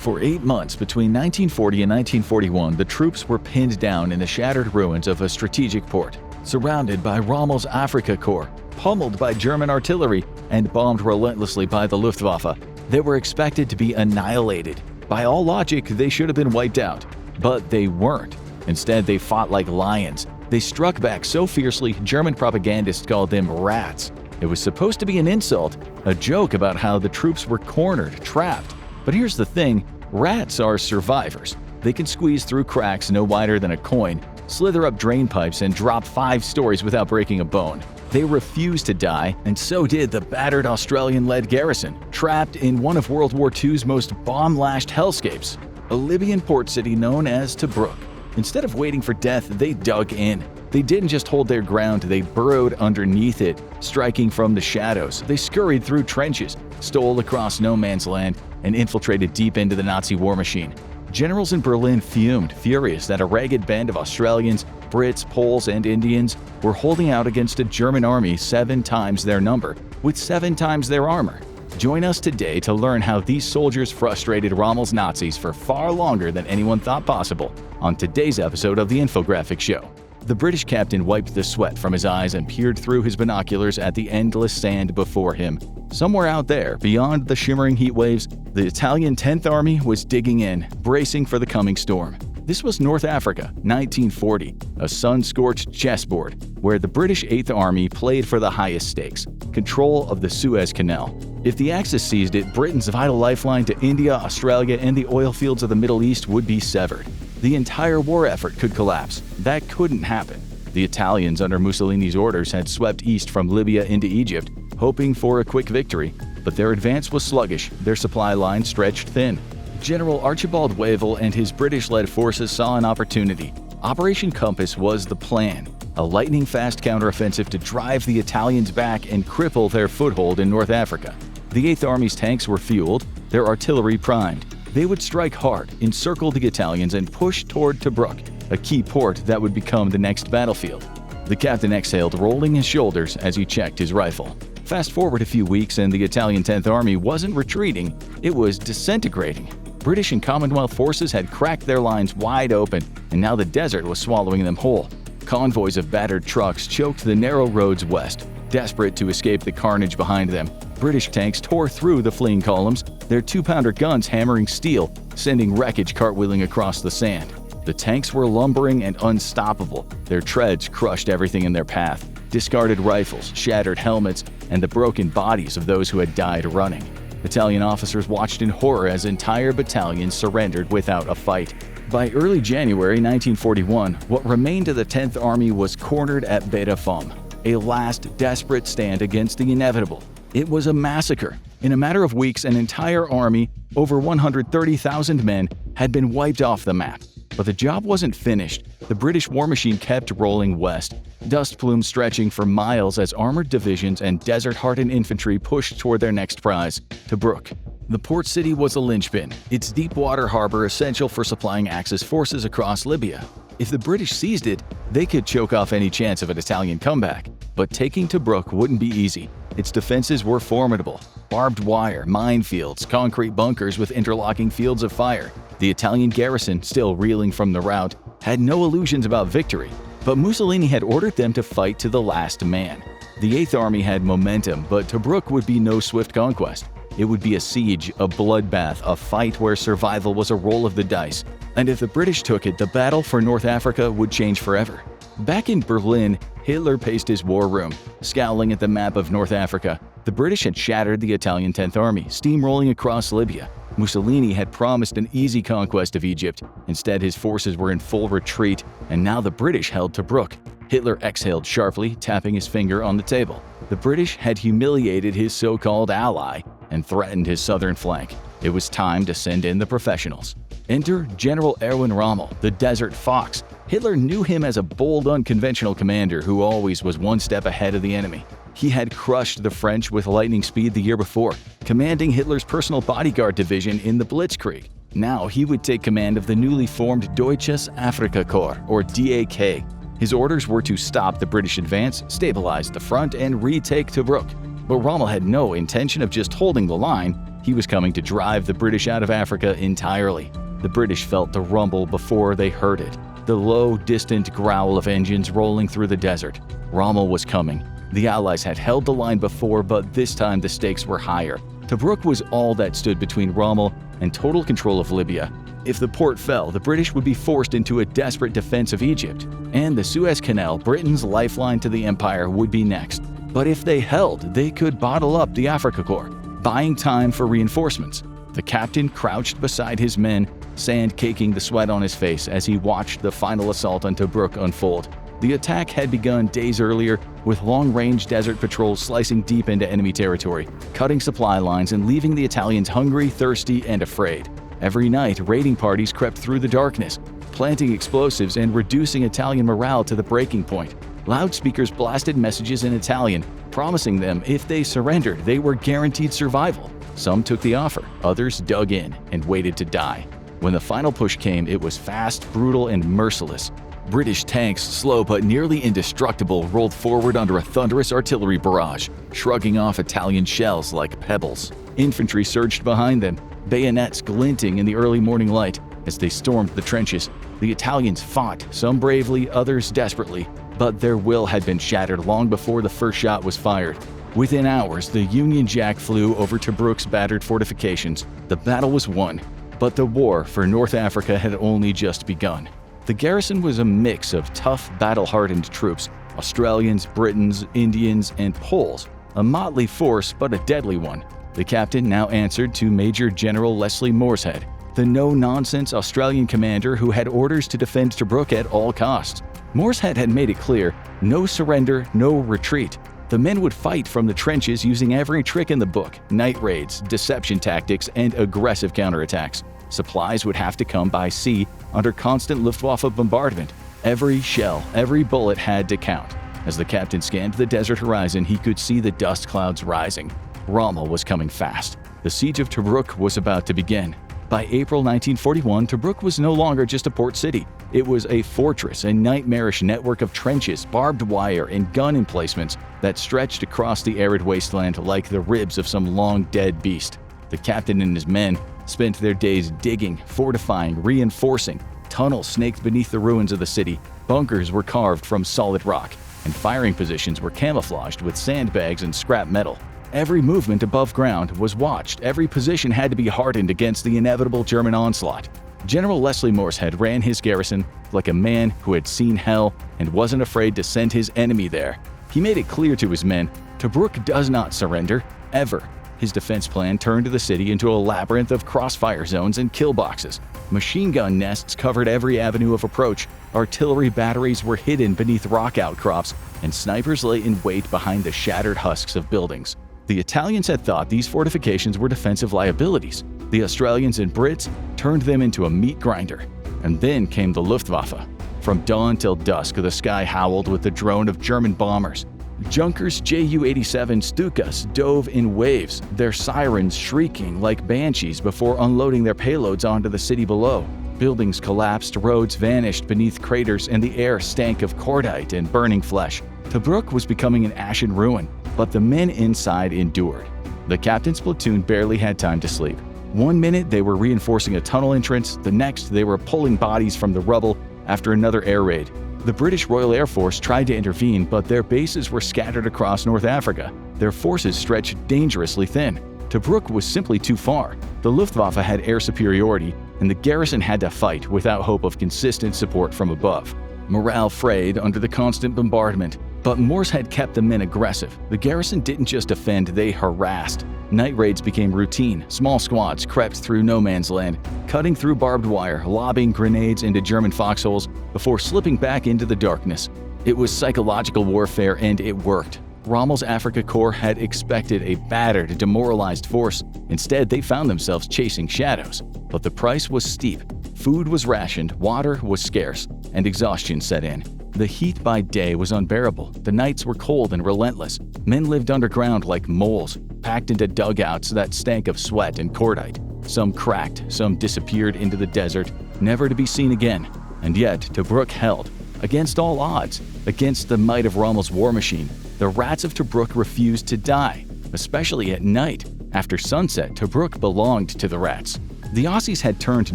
For 8 months between 1940 and 1941, the troops were pinned down in the shattered ruins of a strategic port, surrounded by Rommel's Afrika Korps, pummeled by German artillery, and bombed relentlessly by the Luftwaffe. They were expected to be annihilated. By all logic, they should have been wiped out. But they weren't. Instead, they fought like lions. They struck back so fiercely, German propagandists called them rats. It was supposed to be an insult, a joke about how the troops were cornered, trapped. But here's the thing, rats are survivors. They can squeeze through cracks no wider than a coin, slither up drain pipes, and drop 5 stories without breaking a bone. They refused to die, and so did the battered Australian-led garrison, trapped in one of World War II's most bomb-lashed hellscapes, a Libyan port city known as Tobruk. Instead of waiting for death, they dug in. They didn't just hold their ground, they burrowed underneath it, striking from the shadows. They scurried through trenches, stole across no man's land, and infiltrated deep into the Nazi war machine. Generals in Berlin fumed, furious that a ragged band of Australians, Brits, Poles, and Indians were holding out against a German army 7 times their number, with 7 times their armor. Join us today to learn how these soldiers frustrated Rommel's Nazis for far longer than anyone thought possible on today's episode of the Infographic Show. The British captain wiped the sweat from his eyes and peered through his binoculars at the endless sand before him. Somewhere out there, beyond the shimmering heat waves, the Italian 10th Army was digging in, bracing for the coming storm. This was North Africa, 1940, a sun-scorched chessboard where the British 8th Army played for the highest stakes, control of the Suez Canal. If the Axis seized it, Britain's vital lifeline to India, Australia, and the oil fields of the Middle East would be severed. The entire war effort could collapse. That couldn't happen. The Italians, under Mussolini's orders, had swept east from Libya into Egypt, hoping for a quick victory. But their advance was sluggish, their supply line stretched thin. General Archibald Wavell and his British-led forces saw an opportunity. Operation Compass was the plan, a lightning-fast counteroffensive to drive the Italians back and cripple their foothold in North Africa. The 8th Army's tanks were fueled, their artillery primed. They would strike hard, encircle the Italians, and push toward Tobruk, a key port that would become the next battlefield. The captain exhaled, rolling his shoulders as he checked his rifle. Fast forward a few weeks and the Italian 10th Army wasn't retreating, it was disintegrating. British and Commonwealth forces had cracked their lines wide open, and now the desert was swallowing them whole. Convoys of battered trucks choked the narrow roads west, desperate to escape the carnage behind them. British tanks tore through the fleeing columns, their 2-pounder guns hammering steel, sending wreckage cartwheeling across the sand. The tanks were lumbering and unstoppable. Their treads crushed everything in their path, discarded rifles, shattered helmets, and the broken bodies of those who had died running. Italian officers watched in horror as entire battalions surrendered without a fight. By early January 1941, what remained of the 10th Army was cornered at Beta Fom, a last desperate stand against the inevitable. It was a massacre. In a matter of weeks, an entire army, over 130,000 men, had been wiped off the map. But the job wasn't finished. The British war machine kept rolling west, dust plumes stretching for miles as armored divisions and desert-hardened infantry pushed toward their next prize, Tobruk. The port city was a linchpin, its deep-water harbor essential for supplying Axis forces across Libya. If the British seized it, they could choke off any chance of an Italian comeback. But taking Tobruk wouldn't be easy. Its defenses were formidable. Barbed wire, minefields, concrete bunkers with interlocking fields of fire. The Italian garrison, still reeling from the rout, had no illusions about victory. But Mussolini had ordered them to fight to the last man. The 8th Army had momentum, but Tobruk would be no swift conquest. It would be a siege, a bloodbath, a fight where survival was a roll of the dice. And if the British took it, the battle for North Africa would change forever. Back in Berlin, Hitler paced his war room, scowling at the map of North Africa. The British had shattered the Italian 10th Army, steamrolling across Libya. Mussolini had promised an easy conquest of Egypt. Instead, his forces were in full retreat, and now the British held Tobruk. Hitler exhaled sharply, tapping his finger on the table. The British had humiliated his so-called ally and threatened his southern flank. It was time to send in the professionals. Enter General Erwin Rommel, the Desert Fox. Hitler knew him as a bold, unconventional commander who always was one step ahead of the enemy. He had crushed the French with lightning speed the year before, commanding Hitler's personal bodyguard division in the Blitzkrieg. Now he would take command of the newly formed Deutsches Afrikakorps, or DAK. His orders were to stop the British advance, stabilize the front, and retake Tobruk. But Rommel had no intention of just holding the line. He was coming to drive the British out of Africa entirely. The British felt the rumble before they heard it, the low, distant growl of engines rolling through the desert. Rommel was coming. The Allies had held the line before, but this time the stakes were higher. Tobruk was all that stood between Rommel and total control of Libya. If the port fell, the British would be forced into a desperate defense of Egypt, and the Suez Canal, Britain's lifeline to the empire, would be next. But if they held, they could bottle up the Africa Corps, buying time for reinforcements. The captain crouched beside his men, sand caking the sweat on his face as he watched the final assault on Tobruk unfold. The attack had begun days earlier, with long-range desert patrols slicing deep into enemy territory, cutting supply lines and leaving the Italians hungry, thirsty, and afraid. Every night, raiding parties crept through the darkness, planting explosives and reducing Italian morale to the breaking point. Loudspeakers blasted messages in Italian, promising them if they surrendered, they were guaranteed survival. Some took the offer, others dug in and waited to die. When the final push came, it was fast, brutal, and merciless. British tanks, slow but nearly indestructible, rolled forward under a thunderous artillery barrage, shrugging off Italian shells like pebbles. Infantry surged behind them, bayonets glinting in the early morning light. As they stormed the trenches, the Italians fought, some bravely, others desperately, but their will had been shattered long before the first shot was fired. Within hours, the Union Jack flew over Tobruk's battered fortifications. The battle was won, but the war for North Africa had only just begun. The garrison was a mix of tough, battle-hardened troops, Australians, Britons, Indians, and Poles, a motley force but a deadly one. The captain now answered to Major General Leslie Morshead, the no-nonsense Australian commander who had orders to defend Tobruk at all costs. Morshead had made it clear, no surrender, no retreat. The men would fight from the trenches using every trick in the book, night raids, deception tactics, and aggressive counterattacks. Supplies would have to come by sea under constant Luftwaffe bombardment. Every shell, every bullet had to count. As the captain scanned the desert horizon, he could see the dust clouds rising. Rommel was coming fast. The siege of Tobruk was about to begin. By April 1941, Tobruk was no longer just a port city. It was a fortress, a nightmarish network of trenches, barbed wire, and gun emplacements that stretched across the arid wasteland like the ribs of some long-dead beast. The captain and his men spent their days digging, fortifying, reinforcing. Tunnels snaked beneath the ruins of the city, bunkers were carved from solid rock, and firing positions were camouflaged with sandbags and scrap metal. Every movement above ground was watched, every position had to be hardened against the inevitable German onslaught. General Leslie Morshead ran his garrison like a man who had seen hell and wasn't afraid to send his enemy there. He made it clear to his men, Tobruk does not surrender, ever. His defense plan turned the city into a labyrinth of crossfire zones and kill boxes. Machine gun nests covered every avenue of approach, artillery batteries were hidden beneath rock outcrops, and snipers lay in wait behind the shattered husks of buildings. The Italians had thought these fortifications were defensive liabilities. The Australians and Brits turned them into a meat grinder. And then came the Luftwaffe. From dawn till dusk, the sky howled with the drone of German bombers. Junkers Ju-87 Stukas dove in waves, their sirens shrieking like banshees before unloading their payloads onto the city below. Buildings collapsed, roads vanished beneath craters, and the air stank of cordite and burning flesh. Tobruk was becoming an ashen ruin, but the men inside endured. The captain's platoon barely had time to sleep. One minute they were reinforcing a tunnel entrance, the next they were pulling bodies from the rubble after another air raid. The British Royal Air Force tried to intervene, but their bases were scattered across North Africa. Their forces stretched dangerously thin. Tobruk was simply too far. The Luftwaffe had air superiority, and the garrison had to fight without hope of consistent support from above. Morale frayed under the constant bombardment, but Morshead kept the men aggressive. The garrison didn't just defend, they harassed. Night raids became routine. Small squads crept through no man's land, cutting through barbed wire, lobbing grenades into German foxholes before slipping back into the darkness. It was psychological warfare, and it worked. Rommel's Africa Corps had expected a battered, demoralized force. Instead, they found themselves chasing shadows. But the price was steep. Food was rationed, water was scarce, and exhaustion set in. The heat by day was unbearable. The nights were cold and relentless. Men lived underground like moles, packed into dugouts that stank of sweat and cordite. Some cracked, some disappeared into the desert, never to be seen again. And yet, Tobruk held. Against all odds, against the might of Rommel's war machine, the rats of Tobruk refused to die, especially at night. After sunset, Tobruk belonged to the rats. The Aussies had turned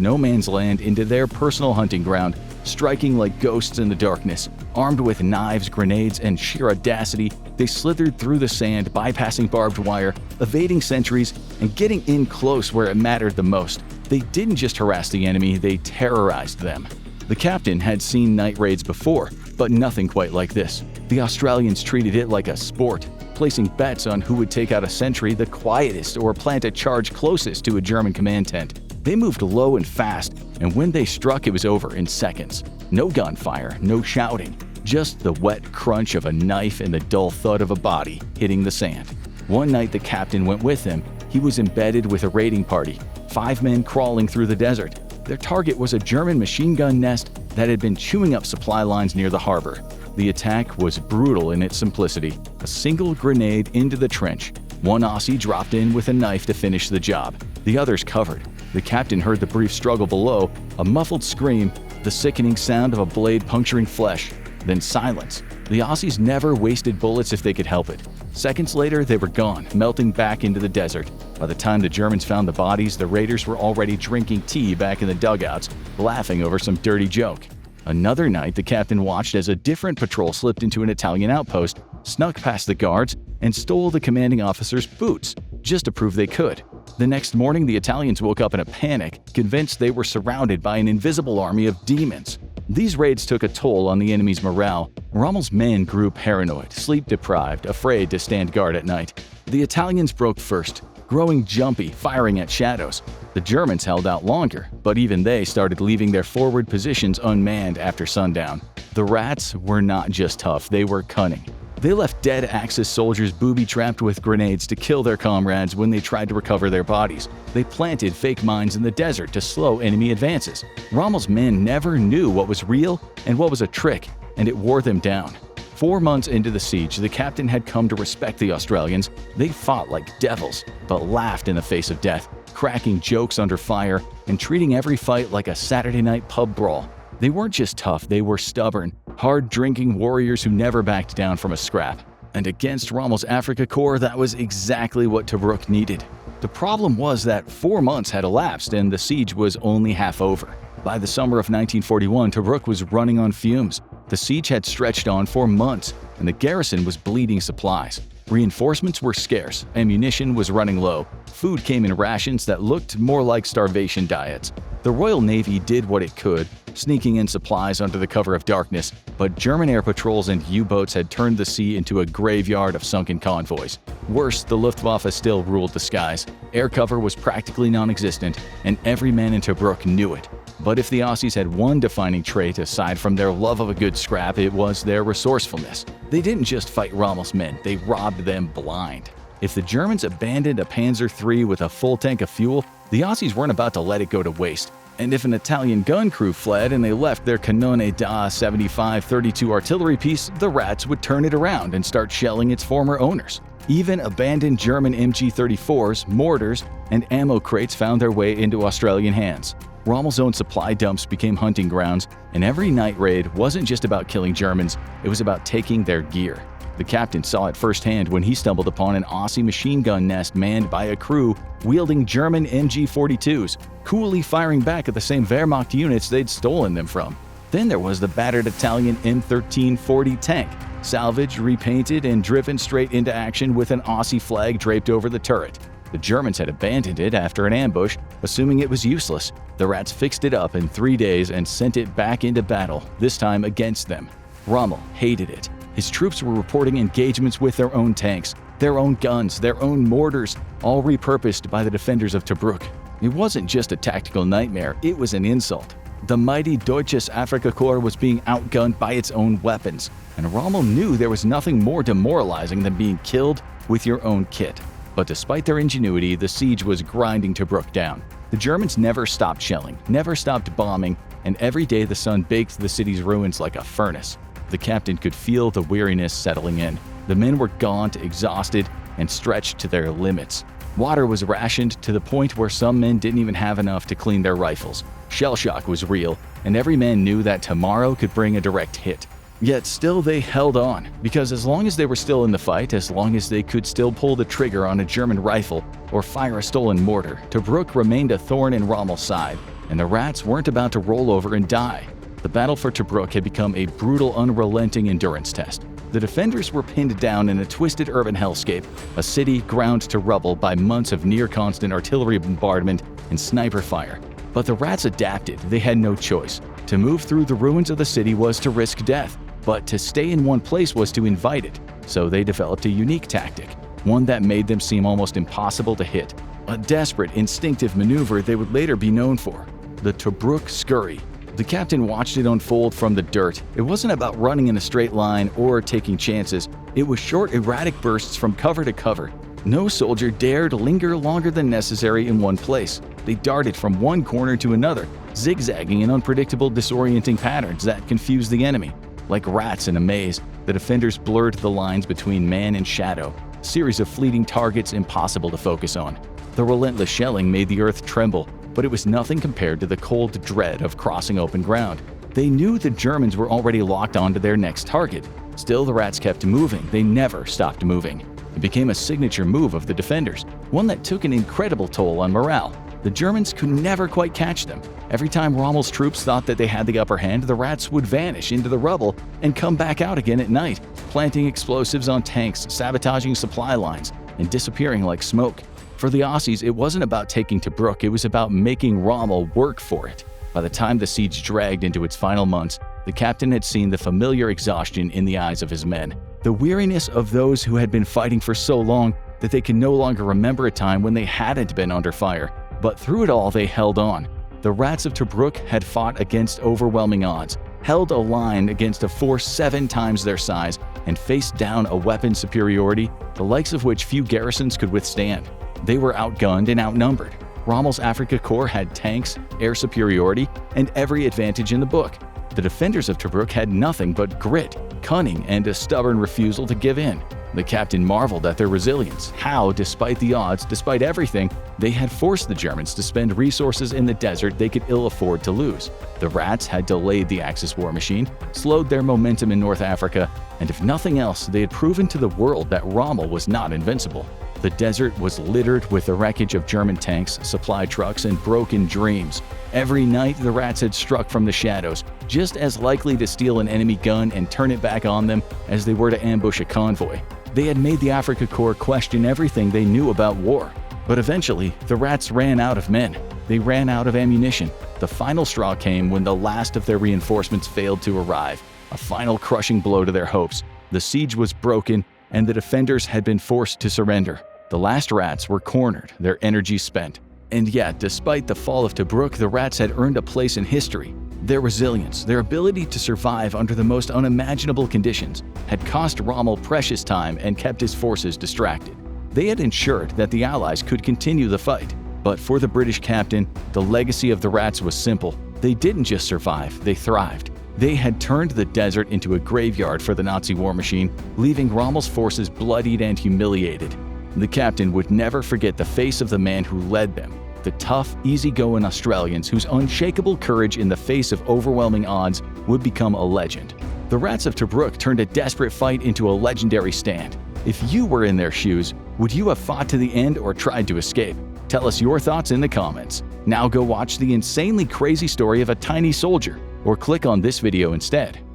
no man's land into their personal hunting ground, striking like ghosts in the darkness. Armed with knives, grenades, and sheer audacity, they slithered through the sand, bypassing barbed wire, evading sentries, and getting in close where it mattered the most. They didn't just harass the enemy, they terrorized them. The captain had seen night raids before, but nothing quite like this. The Australians treated it like a sport, placing bets on who would take out a sentry the quietest or plant a charge closest to a German command tent. They moved low and fast, and when they struck, it was over in seconds. No gunfire, no shouting, just the wet crunch of a knife and the dull thud of a body hitting the sand. One night the captain went with them. He was embedded with a raiding party, 5 men crawling through the desert. Their target was a German machine gun nest that had been chewing up supply lines near the harbor. The attack was brutal in its simplicity. A single grenade into the trench. One Aussie dropped in with a knife to finish the job. The others covered. The captain heard the brief struggle below, a muffled scream, the sickening sound of a blade puncturing flesh, then silence. The Aussies never wasted bullets if they could help it. Seconds later, they were gone, melting back into the desert. By the time the Germans found the bodies, the raiders were already drinking tea back in the dugouts, laughing over some dirty joke. Another night, the captain watched as a different patrol slipped into an Italian outpost, snuck past the guards, and stole the commanding officer's boots, just to prove they could. The next morning, the Italians woke up in a panic, convinced they were surrounded by an invisible army of demons. These raids took a toll on the enemy's morale. Rommel's men grew paranoid, sleep-deprived, afraid to stand guard at night. The Italians broke first, growing jumpy, firing at shadows. The Germans held out longer, but even they started leaving their forward positions unmanned after sundown. The rats were not just tough, they were cunning. They left dead Axis soldiers booby-trapped with grenades to kill their comrades when they tried to recover their bodies. They planted fake mines in the desert to slow enemy advances. Rommel's men never knew what was real and what was a trick, and it wore them down. 4 months into the siege, the captain had come to respect the Australians. They fought like devils, but laughed in the face of death, cracking jokes under fire, and treating every fight like a Saturday night pub brawl. They weren't just tough, they were stubborn, hard-drinking warriors who never backed down from a scrap. And against Rommel's Afrika Korps, that was exactly what Tobruk needed. The problem was that 4 months had elapsed and the siege was only half over. By the summer of 1941, Tobruk was running on fumes. The siege had stretched on for months, and the garrison was bleeding supplies. Reinforcements were scarce, ammunition was running low, food came in rations that looked more like starvation diets. The Royal Navy did what it could, sneaking in supplies under the cover of darkness, but German air patrols and U-boats had turned the sea into a graveyard of sunken convoys. Worse, the Luftwaffe still ruled the skies. Air cover was practically non-existent, and every man in Tobruk knew it. But if the Aussies had one defining trait aside from their love of a good scrap, it was their resourcefulness. They didn't just fight Rommel's men, they robbed them blind. If the Germans abandoned a Panzer III with a full tank of fuel, the Aussies weren't about to let it go to waste. And if an Italian gun crew fled and they left their Cannone da 75-32 artillery piece, the rats would turn it around and start shelling its former owners. Even abandoned German MG-34s, mortars, and ammo crates found their way into Australian hands. Rommel's own supply dumps became hunting grounds, and every night raid wasn't just about killing Germans, it was about taking their gear. The captain saw it firsthand when he stumbled upon an Aussie machine gun nest manned by a crew wielding German MG-42s, coolly firing back at the same Wehrmacht units they'd stolen them from. Then there was the battered Italian M1340 tank, salvaged, repainted, and driven straight into action with an Aussie flag draped over the turret. The Germans had abandoned it after an ambush, assuming it was useless. The rats fixed it up in 3 days and sent it back into battle, this time against them. Rommel hated it. His troops were reporting engagements with their own tanks, their own guns, their own mortars, all repurposed by the defenders of Tobruk. It wasn't just a tactical nightmare, it was an insult. The mighty Deutsches Afrika Korps was being outgunned by its own weapons, and Rommel knew there was nothing more demoralizing than being killed with your own kit. But despite their ingenuity, the siege was grinding Tobruk down. The Germans never stopped shelling, never stopped bombing, and every day the sun baked the city's ruins like a furnace. The captain could feel the weariness settling in. The men were gaunt, exhausted, and stretched to their limits. Water was rationed to the point where some men didn't even have enough to clean their rifles. Shell shock was real, and every man knew that tomorrow could bring a direct hit. Yet still they held on, because as long as they were still in the fight, as long as they could still pull the trigger on a German rifle or fire a stolen mortar, Tobruk remained a thorn in Rommel's side, and the Rats weren't about to roll over and die. The battle for Tobruk had become a brutal, unrelenting endurance test. The defenders were pinned down in a twisted urban hellscape, a city ground to rubble by months of near-constant artillery bombardment and sniper fire. But the Rats adapted. They had no choice. To move through the ruins of the city was to risk death, but to stay in one place was to invite it. So they developed a unique tactic, one that made them seem almost impossible to hit. A desperate, instinctive maneuver they would later be known for, the Tobruk scurry. The captain watched it unfold from the dirt. It wasn't about running in a straight line or taking chances. It was short, erratic bursts from cover to cover. No soldier dared linger longer than necessary in one place. They darted from one corner to another, zigzagging in unpredictable, disorienting patterns that confused the enemy. Like rats in a maze, the defenders blurred the lines between man and shadow, a series of fleeting targets impossible to focus on. The relentless shelling made the earth tremble, but it was nothing compared to the cold dread of crossing open ground. They knew the Germans were already locked onto their next target. Still, the Rats kept moving. They never stopped moving. It became a signature move of the defenders, one that took an incredible toll on morale. The Germans could never quite catch them. Every time Rommel's troops thought that they had the upper hand, the Rats would vanish into the rubble and come back out again at night, planting explosives on tanks, sabotaging supply lines, and disappearing like smoke. For the Aussies, it wasn't about taking Tobruk, it was about making Rommel work for it. By the time the siege dragged into its final months, the captain had seen the familiar exhaustion in the eyes of his men, the weariness of those who had been fighting for so long that they could no longer remember a time when they hadn't been under fire. But through it all, they held on. The Rats of Tobruk had fought against overwhelming odds, held a line against a force 7 times their size, and faced down a weapon superiority the likes of which few garrisons could withstand. They were outgunned and outnumbered. Rommel's Afrika Korps had tanks, air superiority, and every advantage in the book. The defenders of Tobruk had nothing but grit, cunning, and a stubborn refusal to give in. The captain marveled at their resilience, how, despite the odds, despite everything, they had forced the Germans to spend resources in the desert they could ill afford to lose. The Rats had delayed the Axis war machine, slowed their momentum in North Africa, and if nothing else, they had proven to the world that Rommel was not invincible. The desert was littered with the wreckage of German tanks, supply trucks, and broken dreams. Every night, the Rats had struck from the shadows, just as likely to steal an enemy gun and turn it back on them as they were to ambush a convoy. They had made the Afrika Korps question everything they knew about war. But eventually, the Rats ran out of men. They ran out of ammunition. The final straw came when the last of their reinforcements failed to arrive, a final crushing blow to their hopes. The siege was broken, and the defenders had been forced to surrender. The last Rats were cornered, their energy spent. And yet, despite the fall of Tobruk, the Rats had earned a place in history. Their resilience, their ability to survive under the most unimaginable conditions, had cost Rommel precious time and kept his forces distracted. They had ensured that the Allies could continue the fight. But for the British captain, the legacy of the Rats was simple. They didn't just survive, they thrived. They had turned the desert into a graveyard for the Nazi war machine, leaving Rommel's forces bloodied and humiliated. The captain would never forget the face of the man who led them, the tough, easygoing Australians whose unshakable courage in the face of overwhelming odds would become a legend. The Rats of Tobruk turned a desperate fight into a legendary stand. If you were in their shoes, would you have fought to the end or tried to escape? Tell us your thoughts in the comments. Now go watch the insanely crazy story of a tiny soldier, or click on this video instead.